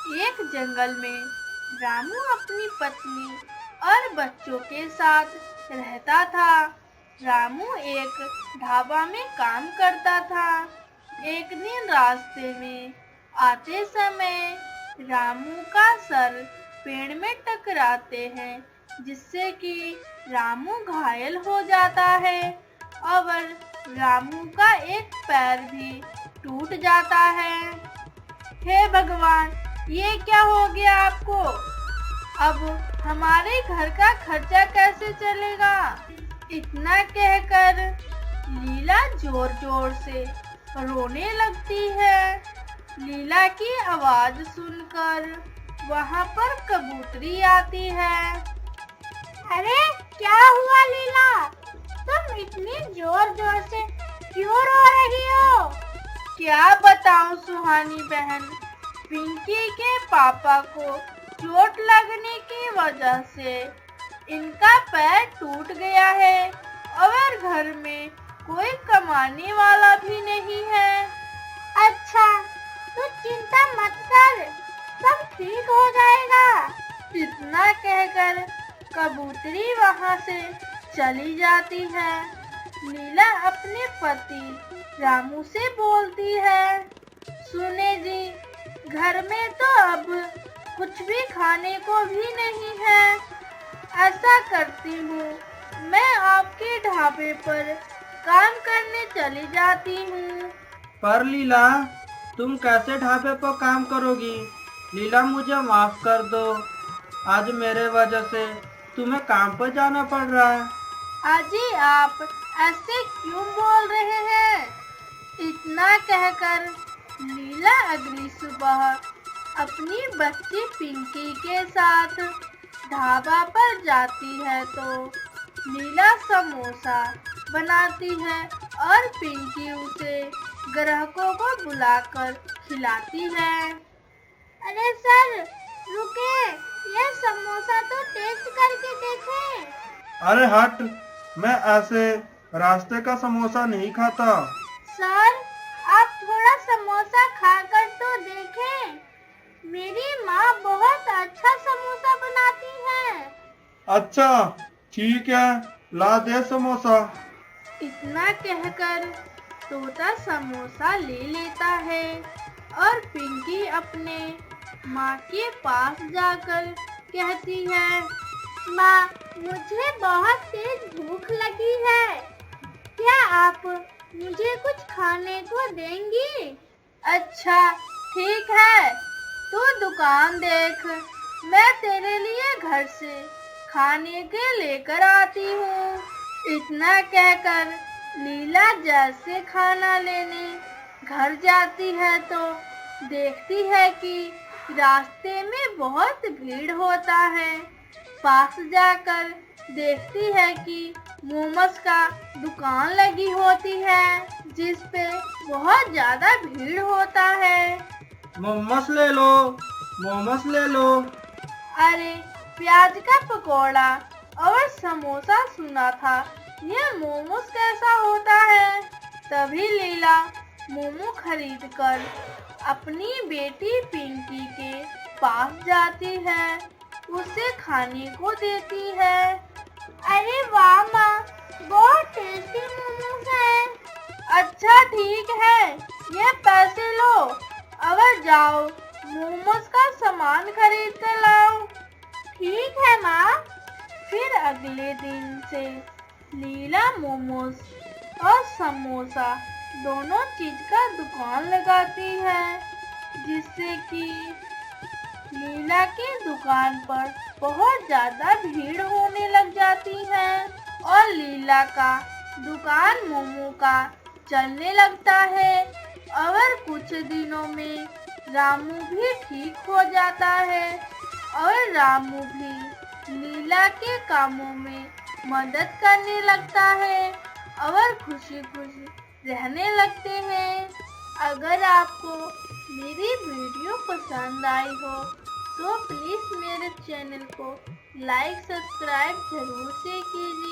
एक जंगल में रामू अपनी पत्नी और बच्चों के साथ रहता था। रामू एक ढाबा में काम करता था। एक दिन रास्ते में आते समय रामू का सर पेड़ में टकराते हैं, जिससे कि रामू घायल हो जाता है और रामू का एक पैर भी टूट जाता है। हे भगवान, ये क्या हो गया आपको? अब हमारे घर का खर्चा कैसे चलेगा? इतना कहकर लीला जोर जोर से रोने लगती है। लीला की आवाज सुनकर वहां पर कबूतरी आती है। अरे क्या हुआ लीला? तुम इतनी जोर जोर से क्यों रो रही हो? क्या बताऊं सुहानी बहन, पिंकी के पापा को चोट लगने की वजह से इनका पैर टूट गया है और घर में कोई कमाने वाला भी नहीं है। अच्छा, तू चिंता मत कर, सब ठीक हो जाएगा। इतना कहकर कबूतरी वहां से चली जाती है। लीला अपने पति रामू से बोलती है, सुने जी, घर में तो अब कुछ भी खाने को भी नहीं है। ऐसा करती हूँ, मैं आपके ढाबे पर काम करने चली जाती हूँ। पर लीला, तुम कैसे ढाबे पर काम करोगी? लीला, मुझे माफ कर दो, आज मेरे वजह से तुम्हें काम पर जाना पड़ रहा है। अजी, आप ऐसे क्यों बोल रहे हैं? इतना कहकर लीला अगली सुबह अपनी बच्ची पिंकी के साथ ढाबा पर जाती है तो लीला समोसा बनाती है और पिंकी उसे ग्राहकों को बुलाकर खिलाती है। अरे सर, रुके, ये समोसा तो टेस्ट करके देखें। अरे हट, मैं ऐसे रास्ते का समोसा नहीं खाता। सर, आप थोड़ा समोसा खाकर तो देखें। मेरी माँ बहुत अच्छा समोसा बनाती है। अच्छा ठीक है, ला दे समोसा। इतना कहकर तोता समोसा ले लेता है और पिंकी अपने माँ के पास जाकर कहती है, माँ, मुझे बहुत तेज भूख लगी है, क्या आप मुझे कुछ खाने को देंगी? अच्छा ठीक है, तू दुकान देख, मैं तेरे लिए घर से खाने के लेकर आती हूँ। इतना कहकर लीला जैसे खाना लेने घर जाती है तो देखती है कि रास्ते में बहुत भीड़ होता है। पास जाकर देखती है कि मोमोज का दुकान लगी होती है, जिस पे बहुत ज्यादा भीड़ होता है। मोमोस ले लो, मोमोस ले लो। अरे, प्याज का पकोड़ा और समोसा सुना था, यह मोमोज कैसा होता है? तभी लीला मोमो खरीदकर अपनी बेटी पिंकी के पास जाती है, उसे खाने को देती है। अरे वाह माँ, बहुत टेस्टी मोमोज है। अच्छा ठीक है, ये पैसे लो और जाओ मोमोज का सामान खरीद कर लाओ। ठीक है माँ। फिर अगले दिन से लीला मोमोज और समोसा दोनों चीज का दुकान लगाती है, जिससे कि लीला की दुकान पर बहुत ज्यादा भीड़ होने लग जाती है और लीला का दुकान मोमो का चलने लगता है। और कुछ दिनों में रामू भी ठीक हो जाता है और रामू भी लीला के कामों में मदद करने लगता है और खुशी खुशी रहने लगते हैं। अगर आपको मेरी वीडियो पसंद आई हो तो प्लीज़ मेरे चैनल को लाइक सब्सक्राइब जरूर से कीजिए।